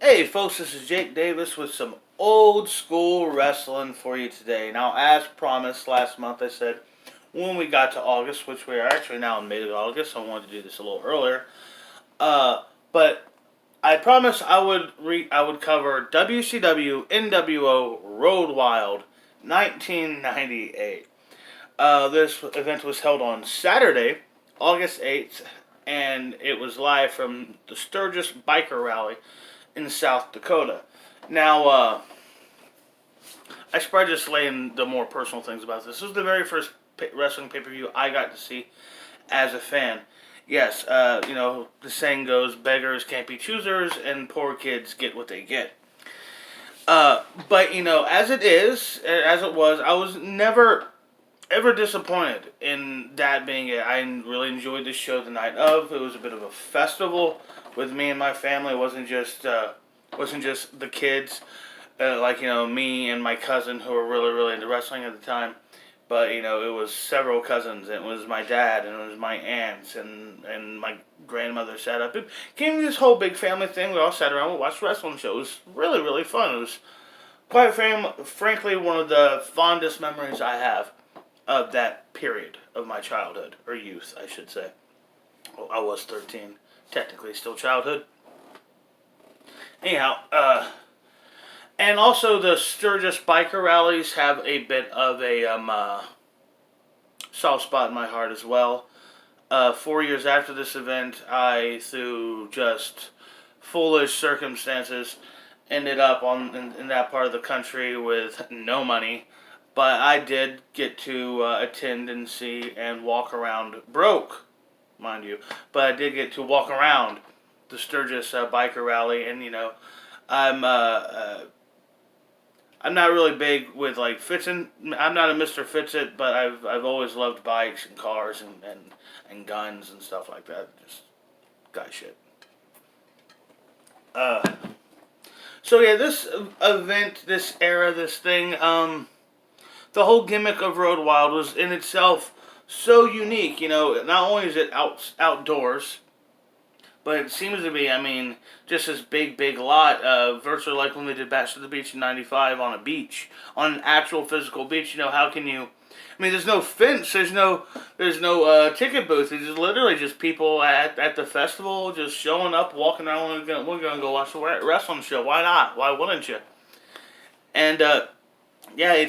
Hey folks, this is Jake Davis with some old school wrestling for you today. Now, as promised last month, I said when we got to August, which we are actually now in mid-August, so I wanted to do this a little earlier. But I promised I would cover WCW NWO Road Wild 1998. This event was held on Saturday, August 8th, and it was live from the Sturgis Biker Rally in South Dakota. Now, I should probably just lay in the more personal things about this. This was the very first wrestling pay per view I got to see as a fan. Yes, the saying goes, beggars can't be choosers, and poor kids get what they get. But, as it was, I was never ever disappointed in that being it. I really enjoyed the show the night of. It was a bit of a festival with me and my family. It wasn't just the kids, me and my cousin who were really into wrestling at the time. But it was several cousins. It was my dad, and it was my aunts, and my grandmother sat up. It came to this whole big family thing. We all sat around and watched wrestling shows. It was really fun. It was frankly one of the fondest memories I have of that period of my childhood, or youth, I should say. Well, I was 13, technically still childhood. Anyhow, and also the Sturgis biker rallies have a bit of a soft spot in my heart as well. 4 years after this event, I, through just foolish circumstances, ended up in that part of the country with no money. But I did get to attend and see and walk around, broke, mind you. But I did get to walk around the Sturgis biker rally, and I'm I'm not really big with like fixing. I'm not a Mr. Fix-It, but I've always loved bikes and cars and guns and stuff like that. Just guy shit. Uh, so yeah, this event, this era, this thing, the whole gimmick of Road Wild was in itself so unique. Not only is it outdoors, but it seems to be, just this big lot, virtually like when they did Bash to the Beach in '95 on a beach, on an actual physical beach. How can you? There's no fence. There's no ticket booth. It's just literally just people at the festival just showing up, walking around. We're gonna go watch a wrestling show. Why not? Why wouldn't you? And yeah,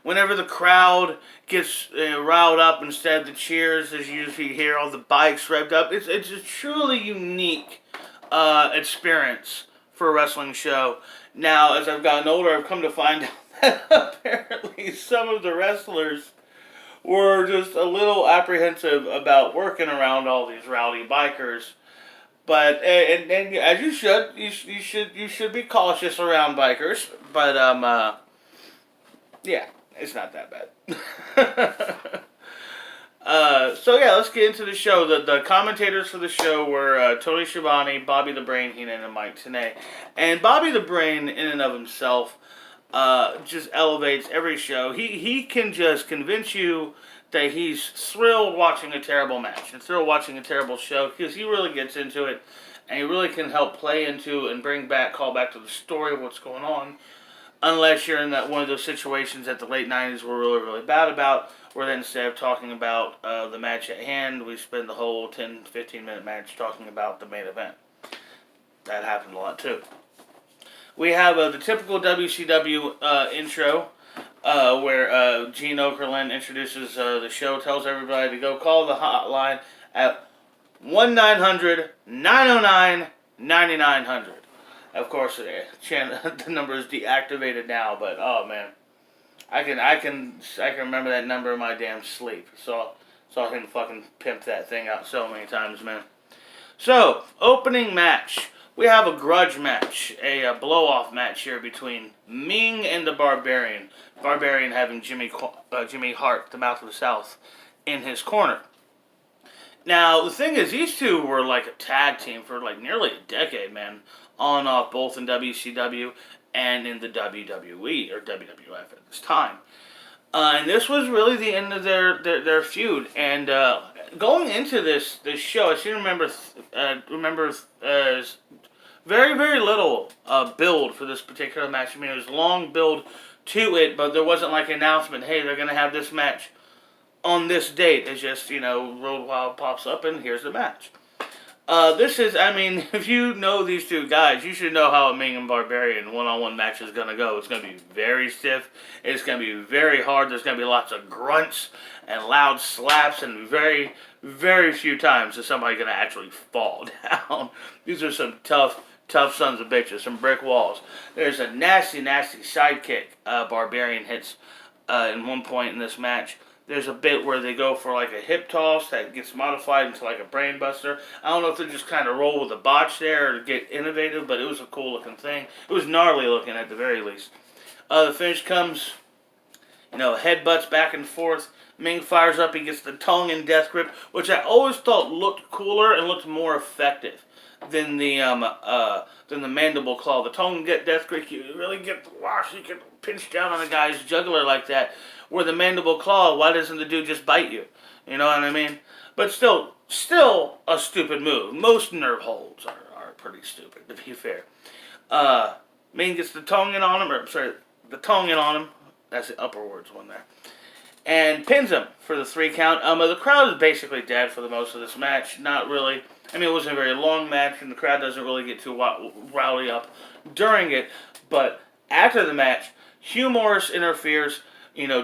whenever the crowd gets riled up, instead of the cheers, as you usually hear all the bikes revved up. It's a truly unique experience for a wrestling show. Now, as I've gotten older, I've come to find out that apparently some of the wrestlers were just a little apprehensive about working around all these rowdy bikers. But and as you should be cautious around bikers. But yeah, it's not that bad. So yeah, let's get into the show. The commentators for the show were Tony Schiavone, Bobby the Brain Heenan, and Mike Tenay. And Bobby the Brain, in and of himself, just elevates every show. He can just convince you that he's thrilled watching a terrible match and thrilled watching a terrible show, because he really gets into it, and he really can help play into and call back to the story of what's going on. Unless you're in one of those situations that the late '90s were really bad about, where then instead of talking about the match at hand, we spend the whole 10-15 minute match talking about the main event. That happened a lot too. We have the typical WCW intro, where Gene Okerlund introduces the show, tells everybody to go call the hotline at 1-900-909-9900. Of course, the number is deactivated now, but oh man, I can remember that number in my damn sleep. Saw him fucking pimp that thing out so many times, man. So, opening match. We have a grudge match, a blow-off match here between Ming and the Barbarian. Barbarian having Jimmy Hart, the Mouth of the South, in his corner. Now, the thing is, these two were like a tag team for like nearly a decade, man. On and off, both in WCW and in the WWE, or WWF at this time. And this was really the end of their feud. And going into this show, I seem to remember very, very little build for this particular match. I mean, it was a long build to it, but there wasn't like an announcement, hey, they're going to have this match on this date. It's just, Road Wild pops up and here's the match. This is, I mean, if you know these two guys, you should know how a Ming and Barbarian one-on-one match is going to go. It's going to be very stiff. It's going to be very hard. There's going to be lots of grunts and loud slaps, and very, very few times is somebody going to actually fall down. These are some tough sons of bitches, some brick walls. There's a nasty, nasty sidekick Barbarian hits in one point in this match. There's a bit where they go for like a hip toss that gets modified into like a brain buster. I don't know if they just kind of roll with a botch there or get innovative, but it was a cool looking thing. It was gnarly looking at the very least. The finish comes, headbutts back and forth. Ming fires up, he gets the tongue and death grip, which I always thought looked cooler and looked more effective than the mandible claw. The tongue and death grip, you really get the wash. You can pinch down on a guy's jugular like that. Where the mandible claw, why doesn't the dude just bite you? You know what I mean? But still a stupid move. Most nerve holds are pretty stupid, to be fair. Ming gets the tongue in on him, the tongue in on him. That's the upper words one there. And pins him for the 3 count. The crowd is basically dead for the most of this match. Not really. I mean, it wasn't a very long match, and the crowd doesn't really get too rowdy up during it. But after the match, Hugh Morris interferes.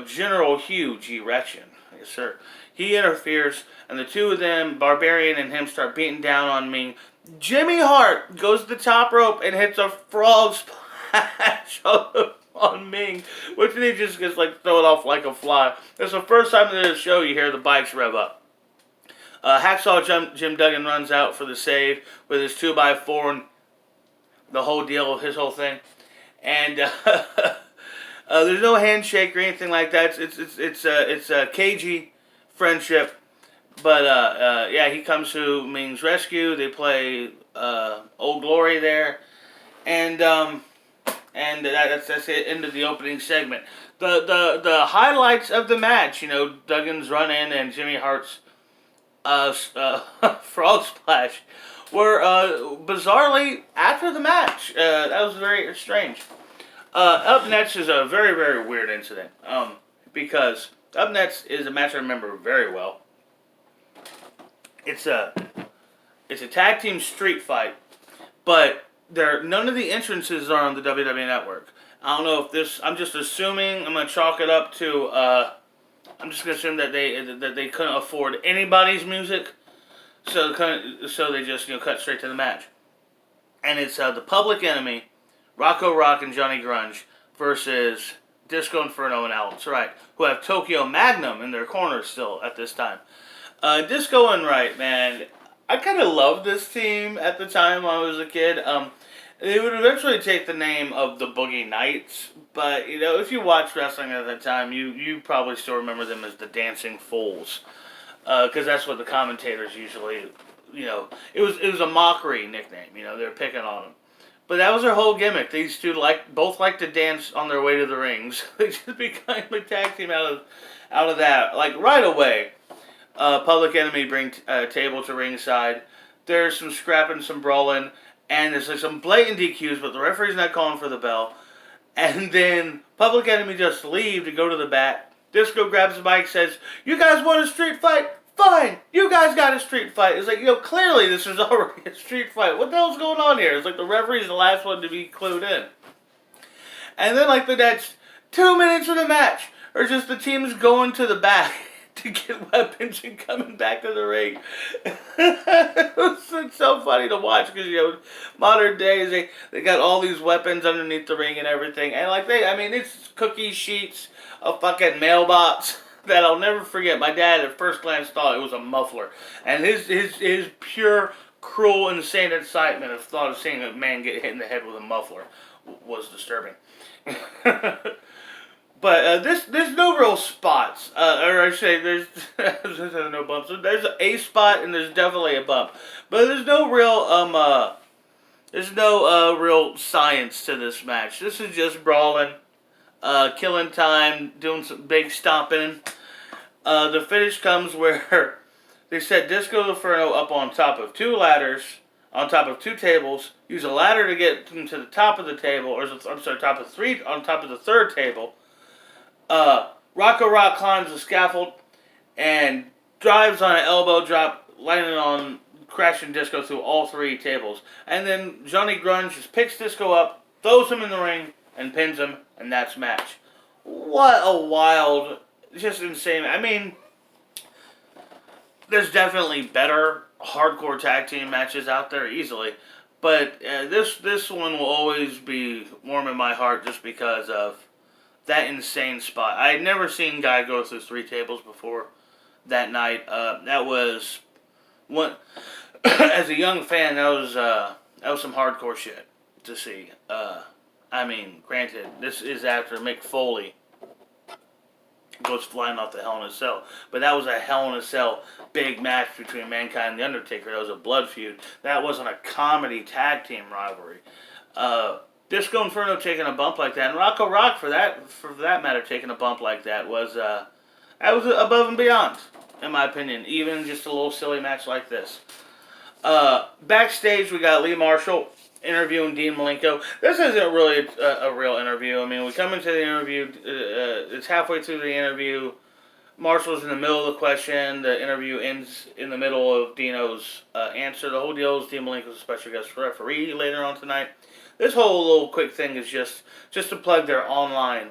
General Hugh G. Retchen. Yes, sir. He interferes, and the two of them, Barbarian and him, start beating down on Ming. Jimmy Hart goes to the top rope and hits a frog splash on Ming, which he just gets throw it off like a fly. It's the first time in the show you hear the bikes rev up. Hacksaw Jim Duggan runs out for the save with his 2x4 and the whole deal, his whole thing. And there's no handshake or anything like that. It's a cagey friendship, but yeah, he comes to Ming's rescue. They play Old Glory there, and that's it. End of the opening segment. The highlights of the match, Duggan's run in and Jimmy Hart's frog splash, were bizarrely after the match. That was very strange. Up next is a very, very weird incident. Because up next is a match I remember very well. It's a tag team street fight, but none of the entrances are on the WWE Network. I don't know if this. I'm just assuming. I'm gonna chalk it up to. I'm just gonna assume that they couldn't afford anybody's music, so they just cut straight to the match. And it's the Public Enemy, Rocco Rock and Johnny Grunge versus Disco Inferno and Alex Wright, who have Tokyo Magnum in their corner still at this time. Disco and Wright, man, I kind of loved this team at the time when I was a kid. They would eventually take the name of the Boogie Knights, but if you watched wrestling at that time, you probably still remember them as the Dancing Fools, because that's what the commentators usually, it was a mockery nickname. They were picking on them. But that was their whole gimmick. These two both like to dance on their way to the rings. They just became a tag team out of that. Right away, Public Enemy bring a table to ringside. There's some scrapping, some brawling, and there's some blatant DQs, but the referee's not calling for the bell. And then Public Enemy just leave to go to the back. Disco grabs the mic, says, "You guys want a street fight? Fine, you guys got a street fight." It's clearly this is already a street fight. What the hell's going on here? It's the referee's the last one to be clued in. And then the next 2 minutes of the match are just the teams going to the back to get weapons and coming back to the ring. It's so funny to watch because, modern days, they got all these weapons underneath the ring and everything. And it's cookie sheets, a fucking mailbox that I'll never forget. My dad at first glance thought it was a muffler. And his pure, cruel, insane excitement of thought of seeing a man get hit in the head with a muffler was disturbing. But there's no real spots, or I say there's no bumps. There's a spot and there's definitely a bump, but there's no real science to this match. This is just brawling, killing time, doing some big stomping. The finish comes where they set Disco Inferno up on top of 2 ladders, on top of 2 tables, use a ladder to get them to the top of the table, or I'm sorry, top of 3, on top of the 3rd table. Rocco Rock climbs the scaffold and drives on an elbow drop, landing on crashing Disco through all 3 tables. And then Johnny Grunge just picks Disco up, throws him in the ring, and pins him, and that's match. What a wild, just insane. I mean, there's definitely better hardcore tag team matches out there easily, but this one will always be warm in my heart just because of that insane spot. I had never seen Guy go through 3 tables before that night. That was one as a young fan. That was some hardcore shit to see. I mean, granted, this is after Mick Foley goes flying off the Hell in a Cell. But that was a Hell in a Cell big match between Mankind and The Undertaker. That was a blood feud. That wasn't a comedy tag team rivalry. Disco Inferno taking a bump like that, and Rocco Rock for that matter taking a bump like that was above and beyond, in my opinion. Even just a little silly match like this. Backstage we got Lee Marshall interviewing Dean Malenko. This isn't really a real interview. I mean, we come into the interview, it's halfway through the interview. Marshall's in the middle of the question. The interview ends in the middle of Dino's answer. The whole deal is Dean Malenko's a special guest referee later on tonight. This whole little quick thing is just to plug their online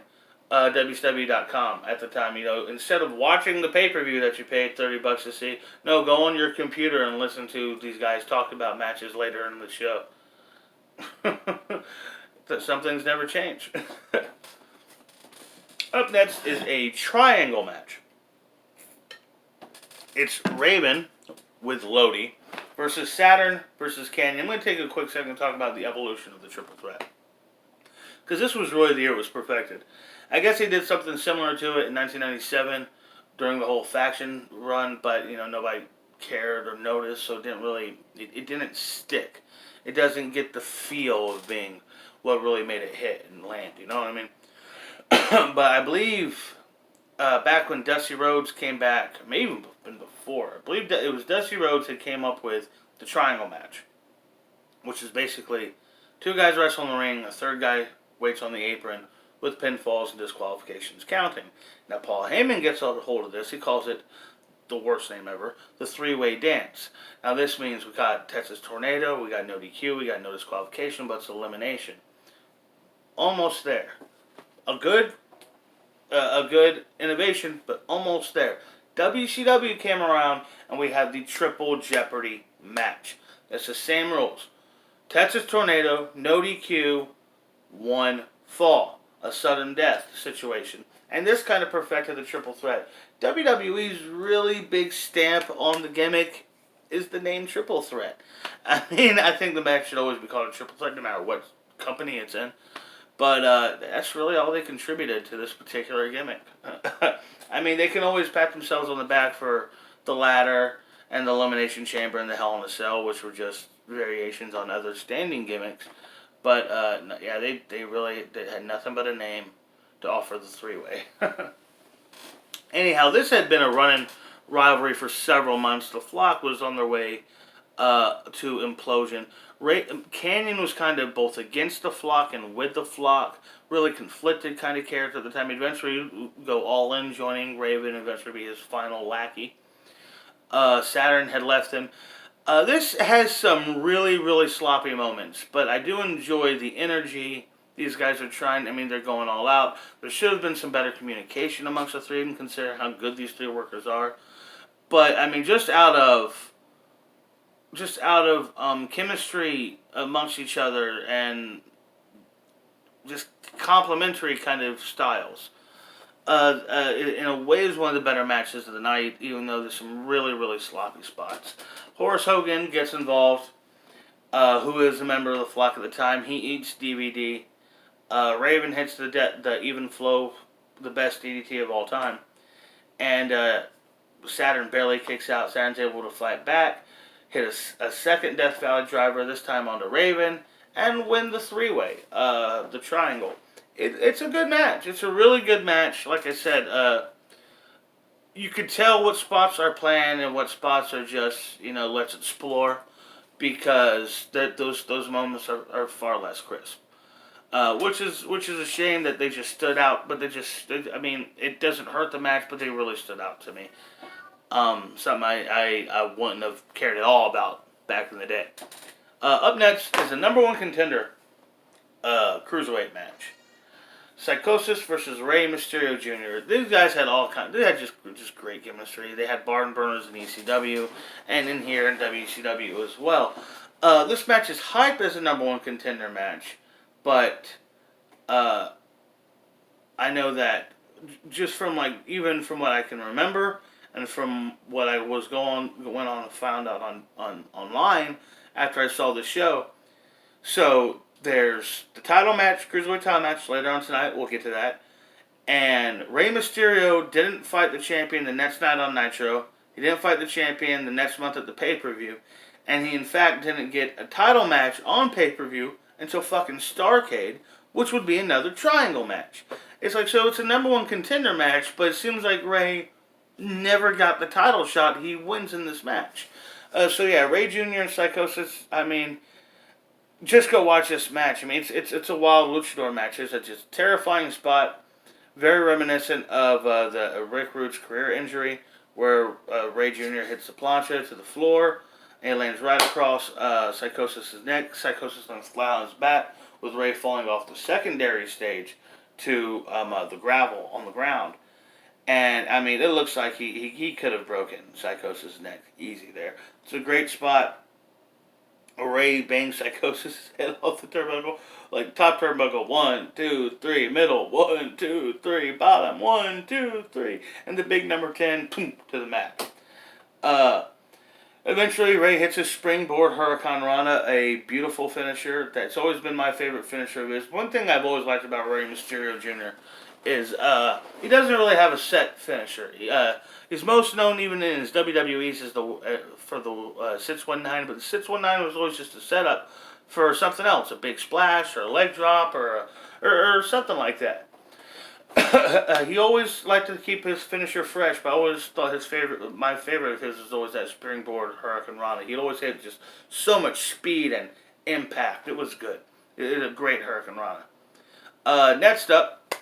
WCW.com at the time. You know, instead of watching the pay-per-view that you paid $30 to see, no, go on your computer and listen to these guys talk about matches later in the show. Some things never change. Up next is a triangle match. It's Raven with Lodi versus Saturn versus Canyon. I'm going to take a quick second to talk about the evolution of the triple threat, because this was really the year it was perfected. I guess he did something similar to it in 1997 during the whole faction run, but nobody cared or noticed, so it didn't stick. It doesn't get the feel of being what really made it hit and land, you know what I mean? But I believe back when Dusty Rhodes came back, maybe even before, I believe that it was Dusty Rhodes that came up with the triangle match, which is basically 2 guys wrestle in the ring, a 3rd guy waits on the apron with pinfalls and disqualifications counting. Now Paul Heyman gets a hold of this. He calls it, the worst name ever, the 3-way dance. Now this means we got Texas Tornado, we got no DQ, we got no disqualification, but it's elimination. Almost there. A good innovation, but almost there. WCW came around and we had the Triple Jeopardy match. It's the same rules. Texas Tornado, no DQ, 1 fall. A sudden death situation. And this kind of perfected the triple threat. WWE's really big stamp on the gimmick is the name Triple Threat. I mean, I think the match should always be called a triple threat no matter what company it's in. But that's really all they contributed to this particular gimmick. I mean, they can always pat themselves on the back for the ladder and the Elimination Chamber and the Hell in a Cell, which were just variations on other standing gimmicks. But, yeah, they had nothing but a name to offer the 3-way. Anyhow, this had been a running rivalry for several months. The Flock was on their way to implosion. Canyon was kind of both against the Flock and with the Flock. Really conflicted kind of character at the time. Eventually go all in, joining Raven, eventually be his final lackey. Saturn had left him. This has some really, really sloppy moments, but I do enjoy the energy. These guys are trying, they're going all out. There should have been some better communication amongst the 3 of them, considering how good these 3 workers are. But, just out of chemistry amongst each other and just complementary kind of styles. In a way, is one of the better matches of the night, even though there's some really, really sloppy spots. Horace Hogan gets involved, who is a member of the Flock at the time. He eats DVD. Raven hits the even flow, the best DDT of all time. And Saturn barely kicks out. Saturn's able to fight back, hit a second Death Valley driver, this time onto Raven, and win the 3-way, the triangle. It's a good match. It's a really good match. Like I said, you could tell what spots are planned and what spots are just, let's explore. because those moments are far less crisp. Which is a shame that they just stood out, but I mean, it doesn't hurt the match, but they really stood out to me. Something I wouldn't have cared at all about back in the day. Up next is the number one contender cruiserweight match. Psychosis versus Rey Mysterio Jr. These guys had all kinds. They had just great chemistry. They had barn burners in ECW, and in here in WCW as well. This match is hyped as a number one contender match, but I know that just from even from what I can remember, and from what I went on and found out on online after I saw the show. So there's the title match, cruiserweight title match later on tonight. We'll get to that. And Rey Mysterio didn't fight the champion the next night on Nitro. He didn't fight the champion the next month at the pay-per-view. And he, in fact, didn't get a title match on pay-per-view until fucking Starrcade, which would be another triangle match. It's like, so it's a number one contender match, but it seems like Rey never got the title shot. He wins in this match. So yeah, Rey Jr. and Psychosis, I mean, just go watch this match. I mean, it's a wild luchador match. It's a just terrifying spot, very reminiscent of the Rick Rude's career injury, where Rey Jr. hits the plancha to the floor, and he lands right across Psychosis' neck. Psychosis lands flat on his back, with Rey falling off the secondary stage to the gravel on the ground. And, I mean, it looks like he could have broken Psychosis' neck easy there. It's a great spot. Rey bangs Psychosis' head off the turnbuckle. Like, top turnbuckle, 1, 2, 3. Middle, 1, 2, 3. Bottom, 1, 2, 3. And the big number 10, boom, to the mat. Eventually, Rey hits his springboard Hurricane Rana, a beautiful finisher. That's always been my favorite finisher of his. One thing I've always liked about Rey Mysterio Jr. is he doesn't really have a set finisher. He's most known even in his WWE's as for the 619, but the 619 was always just a setup for something else, a big splash or a leg drop or something like that. He always liked to keep his finisher fresh, but I always thought my favorite of his was always that springboard Hurricane Rana. He'd always had just so much speed and impact. It was good. It was a great Hurricane Rana. Next up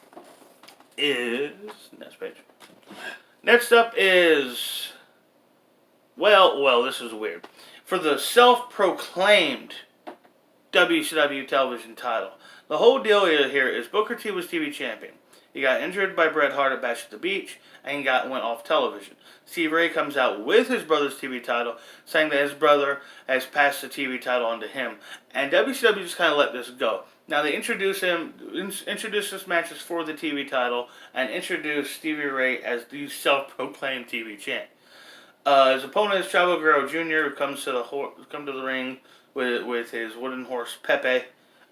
is next page. Next up is well, this is weird. For the self-proclaimed WCW television title, the whole deal here is Booker T was TV champion. He got injured by Bret Hart at Bash at the Beach, and he went off television. Stevie Ray comes out with his brother's TV title, saying that his brother has passed the TV title on to him. And WCW just kind of let this go. Now they introduce this match as for the TV title, and introduce Stevie Ray as the self-proclaimed TV champ. His opponent is Chavo Guerrero Jr., who comes to the ring with his wooden horse Pepe,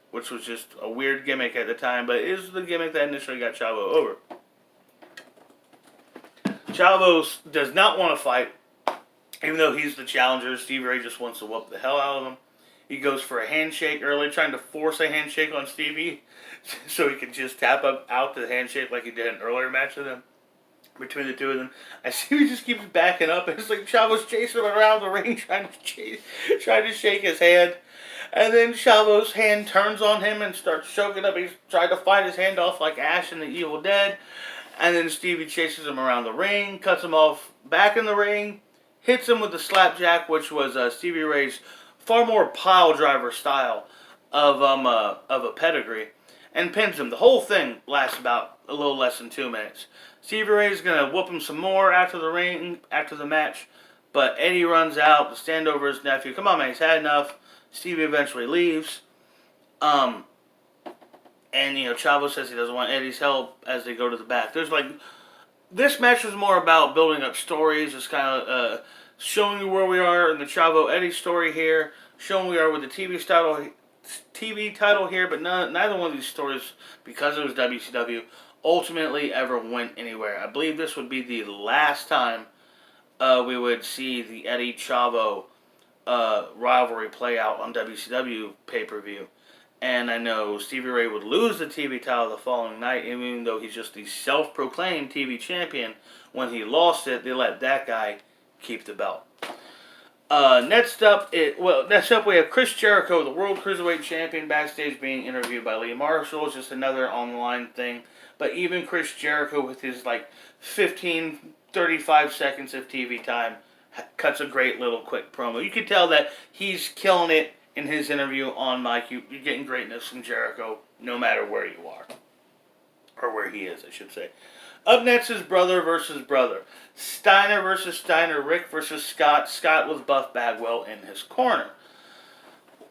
which was just a weird gimmick at the time, but it is the gimmick that initially got Chavo over. Chavo does not want to fight, even though he's the challenger. Stevie Ray just wants to whoop the hell out of him. He goes for a handshake early, trying to force a handshake on Stevie, so he could just tap out the handshake like he did in an earlier match with him. Between the two of them, I see he just keeps backing up, and it's like Chavo's chasing him around the ring, trying to shake his hand. And then Chavo's hand turns on him and starts choking up. He's trying to fight his hand off like Ash in The Evil Dead. And then Stevie chases him around the ring, cuts him off back in the ring, hits him with the slapjack, which was Stevie Ray's far more pile driver style of a pedigree, and pins him. The whole thing lasts about a little less than 2 minutes. Stevie Ray's gonna whoop him some more after the match, but Eddie runs out to stand over his nephew. Come on, man, he's had enough. Stevie eventually leaves. And Chavo says he doesn't want Eddie's help as they go to the back. This match was more about building up stories, just kind of showing you where we are in the Chavo Eddie story here, showing we are with the TV title here, but neither one of these stories, because it was WCW, ultimately ever went anywhere. I believe this would be the last time we would see the Eddie Chavo rivalry play out on WCW pay-per-view. And I know Stevie Ray would lose the TV title the following night, even though he's just the self-proclaimed TV champion. When he lost it, they let that guy keep the belt. Next up we have Chris Jericho, the World Cruiserweight Champion, backstage being interviewed by Lee Marshall. It's just another online thing. But even Chris Jericho, with his 15, 35 seconds of TV time, cuts a great little quick promo. You can tell that he's killing it in his interview on mic. You're getting greatness from Jericho no matter where you are. Or where he is, I should say. Up next is brother versus brother. Steiner versus Steiner. Rick versus Scott. Scott with Buff Bagwell in his corner.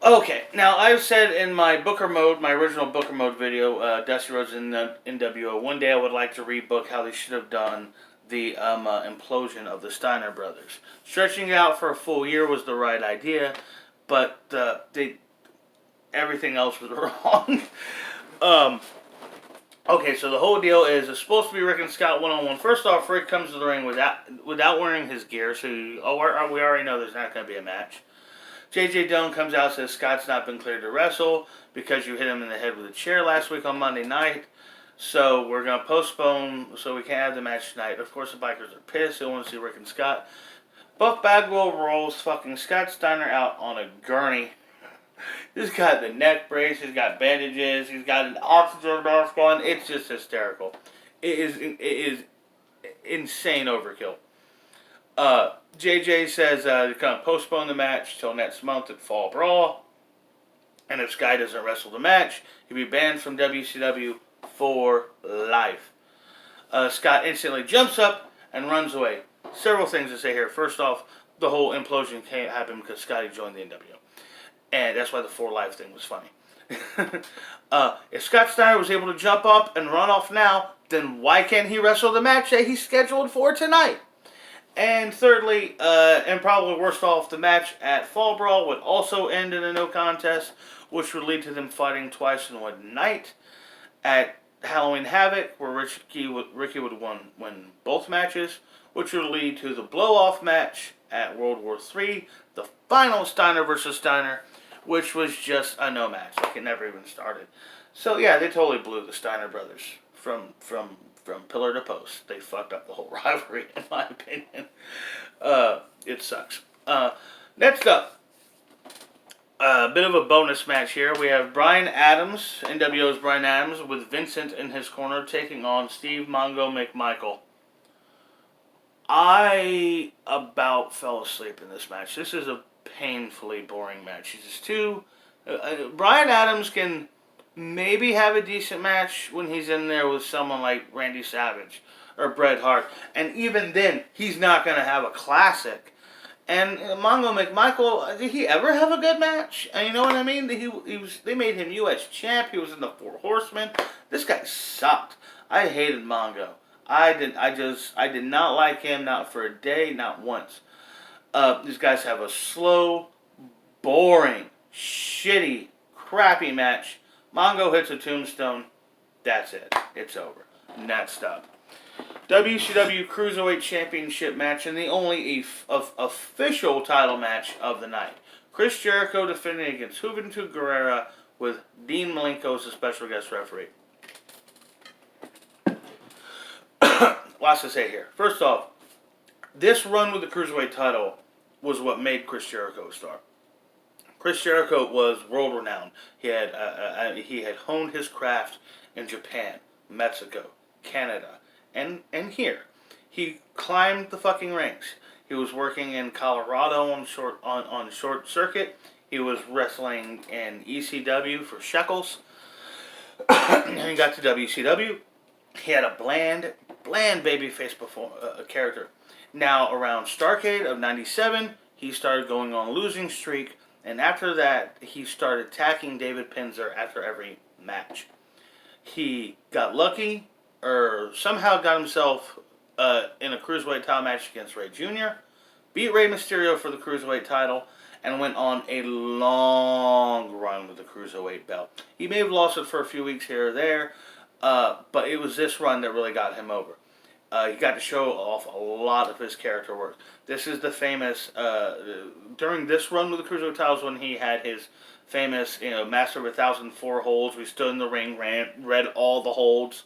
Okay, now I've said in my Booker Mode, my original Booker Mode video, Dusty Rhodes in the NWO, one day I would like to rebook how they should have done the implosion of the Steiner brothers. Stretching it out for a full year was the right idea, but everything else was wrong. Okay, so the whole deal is it's supposed to be Rick and Scott one-on-one. First off, Rick comes to the ring without wearing his gear, so we already know there's not going to be a match. J.J. Dillon comes out and says Scott's not been cleared to wrestle because you hit him in the head with a chair last week on Monday night. So we're going to postpone so we can't have the match tonight. Of course, the bikers are pissed. They want to see Rick and Scott. Buff Bagwell rolls fucking Scott Steiner out on a gurney. He's got the neck brace, he's got bandages, he's got an oxygen mask on. It's just hysterical. It is insane overkill. JJ says they're going to postpone the match till next month at Fall Brawl. And if Sky doesn't wrestle the match, he'll be banned from WCW for life. Scott instantly jumps up and runs away. Several things to say here. First off, the whole implosion can't happen because Scotty joined the NWO. And that's why the for life thing was funny. If Scott Steiner was able to jump up and run off now, then why can't he wrestle the match that he's scheduled for tonight? And thirdly, and probably worst off, the match at Fall Brawl would also end in a no contest, which would lead to them fighting twice in one night. At Halloween Havoc, where Ricky would win both matches, which would lead to the blow-off match at World War III, the final Steiner versus Steiner, which was just a no match. Like, it never even started. So yeah, they totally blew the Steiner brothers from pillar to post. They fucked up the whole rivalry, in my opinion. It sucks. Next up, a bit of a bonus match here. We have Brian Adams, NWO's Brian Adams, with Vincent in his corner, taking on Steve Mongo McMichael. I about fell asleep in this match. This is a painfully boring match. He's too... Brian Adams can maybe have a decent match when he's in there with someone like Randy Savage or Bret Hart. And even then, he's not going to have a classic. And Mongo McMichael, did he ever have a good match? And you know what I mean? They made him U.S. champ. He was in the Four Horsemen. This guy sucked. I hated Mongo. I did not like him, not for a day, not once. These guys have a slow, boring, shitty, crappy match. Mongo hits a tombstone. That's it. It's over. Next up, WCW Cruiserweight Championship match and the only official title match of the night. Chris Jericho defending against Juventud Guerrera with Dean Malenko as a special guest referee. Lots to say here. First off, this run with the Cruiserweight title was what made Chris Jericho a star. Chris Jericho was world renowned. He had honed his craft in Japan, Mexico, Canada, and here. He climbed the fucking ranks. He was working in Colorado on short circuit. He was wrestling in ECW for shekels. And he got to WCW. He had a bland babyface character. Now, around Starrcade of 97, he started going on a losing streak, and after that, he started attacking David Pinzer after every match. He got lucky, or somehow got himself in a Cruiserweight title match against Ray Jr., beat Rey Mysterio for the Cruiserweight title, and went on a long run with the Cruiserweight belt. He may have lost it for a few weeks here or there, but it was this run that really got him over. He got to show off a lot of his character work. This is the famous, during this run with the Cruiserweight titles when he had his famous, Master of 1,004 holds. We stood in the ring, read all the holds.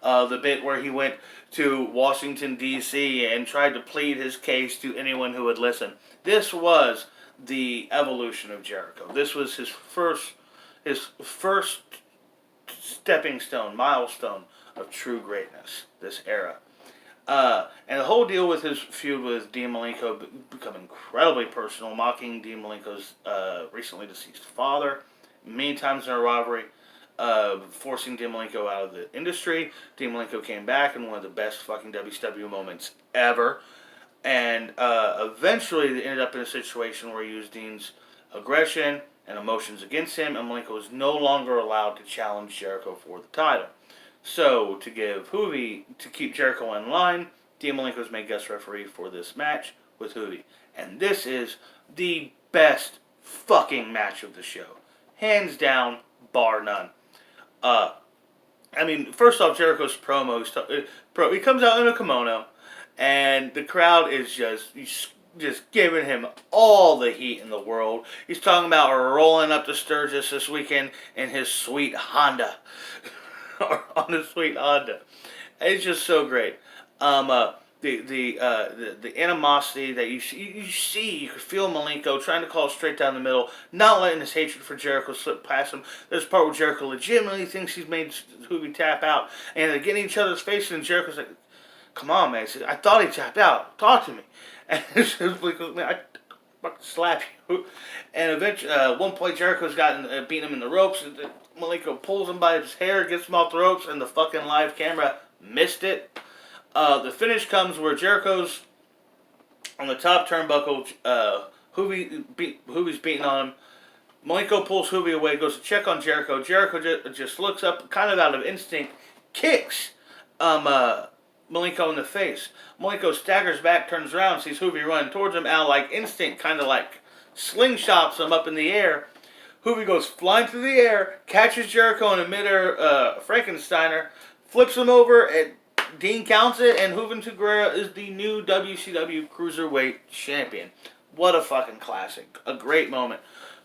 The bit where he went to Washington, D.C. and tried to plead his case to anyone who would listen. This was the evolution of Jericho. This was his first stepping stone, milestone of true greatness, this era. And the whole deal with his feud with Dean Malenko become incredibly personal, mocking Dean Malenko's recently deceased father many times in a rivalry, forcing Dean Malenko out of the industry. Dean Malenko came back in one of the best fucking WCW moments ever. And eventually they ended up in a situation where he used Dean's aggression and emotions against him, and Malenko was no longer allowed to challenge Jericho for the title. So, to keep Jericho in line, Dean Malenko was made guest referee for this match with Hoovy. And this is the best fucking match of the show. Hands down, bar none. First off, Jericho's promo, he comes out in a kimono, and the crowd is just giving him all the heat in the world. He's talking about rolling up to Sturgis this weekend in his sweet Honda. On his sweet Honda. It's just so great. The animosity that you see, you can feel Malenko trying to call straight down the middle, not letting his hatred for Jericho slip past him. There's a part where Jericho legitimately thinks he's made Hoovy tap out, and they're getting each other's faces, and Jericho's like, "Come on, man." He said, "I thought he tapped out. Talk to me." And Malenko, "Man, I fucking slap you." And eventually, at one point, Jericho's beating him in the ropes. And Malenko pulls him by his hair, gets him off the ropes, and the fucking live camera missed it. The finish comes where Jericho's on the top turnbuckle. Hoovy's beating on him. Malenko pulls Hoovy away, goes to check on Jericho. Jericho just looks up, kind of out of instinct, kicks Malenko in the face. Malenko staggers back, turns around, sees Hoovy running towards him. Out like instinct, kind of like slingshots him up in the air. Hoovy goes flying through the air, catches Jericho in a midair Frankensteiner, flips him over, and Dean counts it, and Juventud Guerrera is the new WCW Cruiserweight Champion. What a fucking classic. A great moment.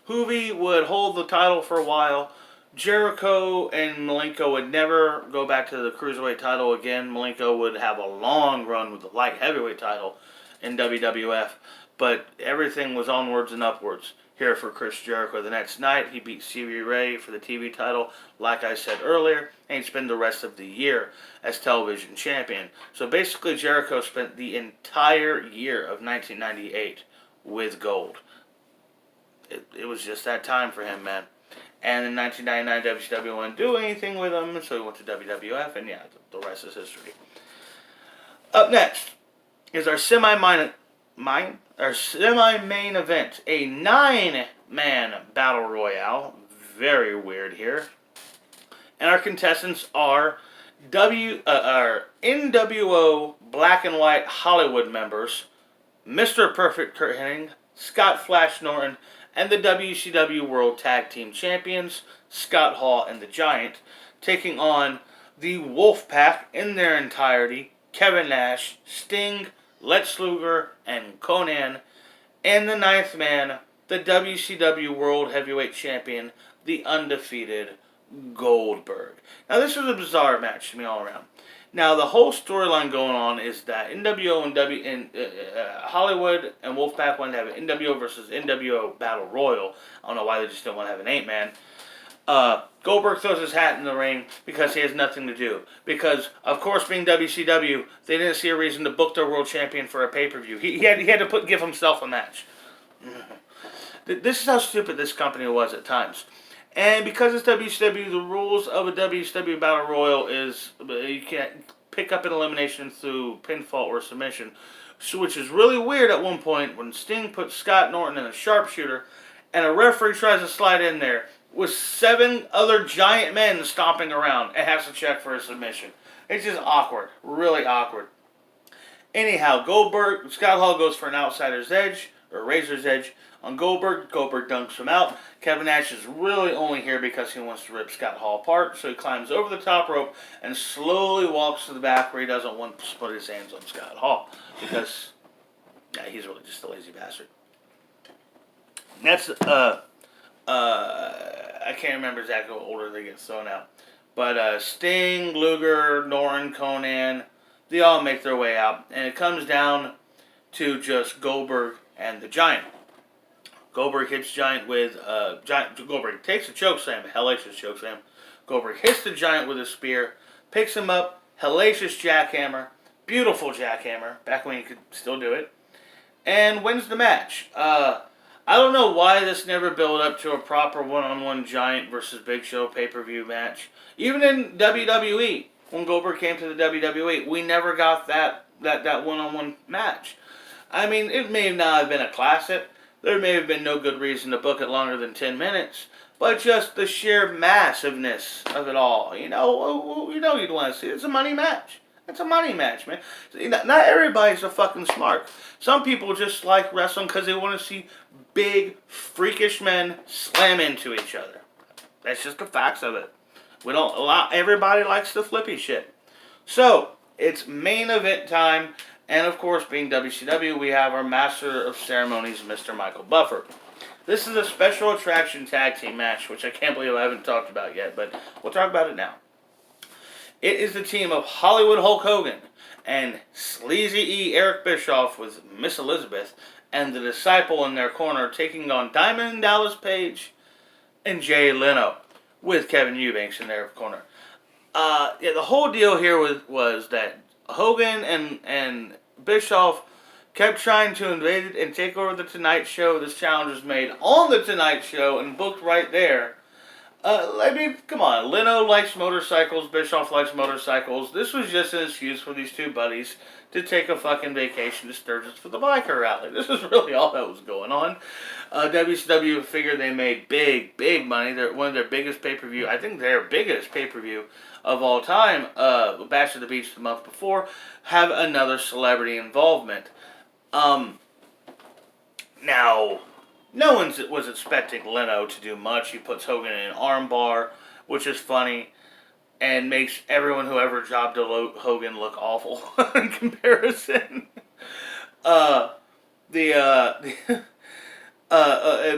Hoovy would hold the title for a while. Jericho and Malenko would never go back to the Cruiserweight title again. Malenko would have a long run with the light heavyweight title in WWF, but everything was onwards and upwards here for Chris Jericho. The next night, he beat Stevie Ray for the TV title, like I said earlier, and he'd spend the rest of the year as television champion. So basically, Jericho spent the entire year of 1998 with gold. It was just that time for him, man. And in 1999, WCW wouldn't do anything with him, so he went to WWF, and yeah, the rest is history. Up next is our semi-main event, a 9-man battle royale. Very weird here. And our contestants are our NWO Black and White Hollywood members, Mr. Perfect Kurt Hennig, Scott Flash Norton, and the WCW World Tag Team Champions, Scott Hall and the Giant, taking on the Wolfpack in their entirety, Kevin Nash, Sting, Lex Luger, and Conan, and the 9th man, the WCW World Heavyweight Champion, the undefeated Goldberg. Now, this was a bizarre match to me all around. Now, the whole storyline going on is that NWO and Hollywood and Wolfpack wanted to have an NWO versus NWO Battle Royal. I don't know why they just didn't want to have an 8-man. Goldberg throws his hat in the ring because he has nothing to do. Because, of course, being WCW, they didn't see a reason to book their world champion for a pay-per-view. He had to give himself a match. This is how stupid this company was at times. And because it's WCW, the rules of a WCW Battle Royal is you can't pick up an elimination through pinfall or submission. Which is really weird at one point when Sting puts Scott Norton in a sharpshooter and a referee tries to slide in there with 7 other giant men stomping around and has to check for a submission. It's just awkward. Really awkward. Anyhow, Scott Hall goes for an outsider's edge, or razor's edge, on Goldberg. Goldberg dunks him out. Kevin Nash is really only here because he wants to rip Scott Hall apart, so he climbs over the top rope and slowly walks to the back where he doesn't want to put his hands on Scott Hall, because he's really just a lazy bastard. And that's, I can't remember exactly what order they get thrown out. But Sting, Luger, Norton, Conan, they all make their way out. And it comes down to just Goldberg and the Giant. Goldberg hits Giant with Goldberg takes a chokeslam, hellacious chokeslam. Goldberg hits the Giant with a spear, picks him up, hellacious jackhammer, beautiful jackhammer, back when you could still do it, and wins the match. I don't know why this never built up to a proper one-on-one Giant versus Big Show pay-per-view match. Even in WWE, when Goldberg came to the WWE, we never got that one-on-one match. I mean, it may not have been a classic. There may have been no good reason to book it longer than 10 minutes. But just the sheer massiveness of it all. You know you'd want to see it. It's a money match. It's a money match, man. Not everybody's a fucking smart. Some people just like wrestling because they want to see big, freakish men slam into each other. That's just the facts of it. We don't allow. Everybody likes the flippy shit. So, it's main event time. And of course, being WCW, we have our Master of Ceremonies, Mr. Michael Buffer. This is a special attraction tag team match, which I can't believe I haven't talked about yet, but we'll talk about it now. It is the team of Hollywood Hulk Hogan and Sleazy E. Eric Bischoff with Miss Elizabeth and the Disciple in their corner, taking on Diamond Dallas Page and Jay Leno with Kevin Eubanks in their corner. The whole deal here was that Hogan and Bischoff kept trying to invade and take over the Tonight Show. This challenge was made on the Tonight Show and booked right there. I mean, come on. Leno likes motorcycles. Bischoff likes motorcycles. This was just an excuse for these two buddies to take a fucking vacation to Sturgis for the biker rally. This is really all that was going on. WCW figured they made big money. One of their biggest pay-per-view, I think their biggest pay-per-view of all time, Bash at the Beach the month before, have another celebrity involvement. Now, no one was expecting Leno to do much. He puts Hogan in an armbar, which is funny, and makes everyone who ever jobbed to Hogan look awful in comparison.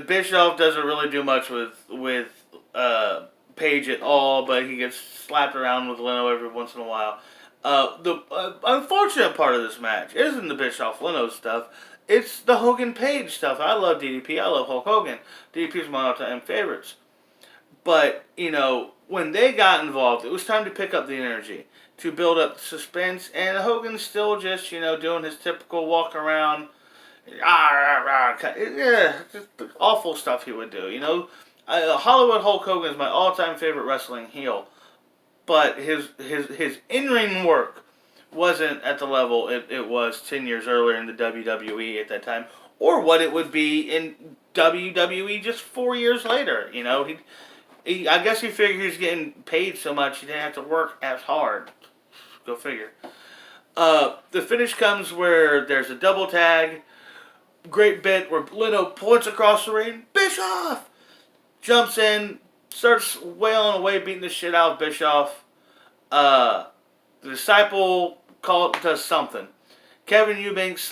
Bischoff doesn't really do much with Page at all, but he gets slapped around with Leno every once in a while. The unfortunate part of this match isn't the Bischoff-Leno stuff. It's the Hogan-Page stuff. I love DDP. I love Hulk Hogan. DDP is my all-time favorites. But, when they got involved, it was time to pick up the energy, to build up the suspense, and Hogan's still just, doing his typical walk around, just the awful stuff he would do, Hollywood Hulk Hogan is my all-time favorite wrestling heel, but his in-ring work wasn't at the level it was 10 years earlier in the WWE at that time, or what it would be in WWE just 4 years later. I guess he figured he was getting paid so much he didn't have to work as hard. Go figure. The finish comes where there's a double tag. Great bit where Leno points across the ring. Bischoff! Jumps in, starts wailing away, beating the shit out of Bischoff. The Disciple does something. Kevin Eubanks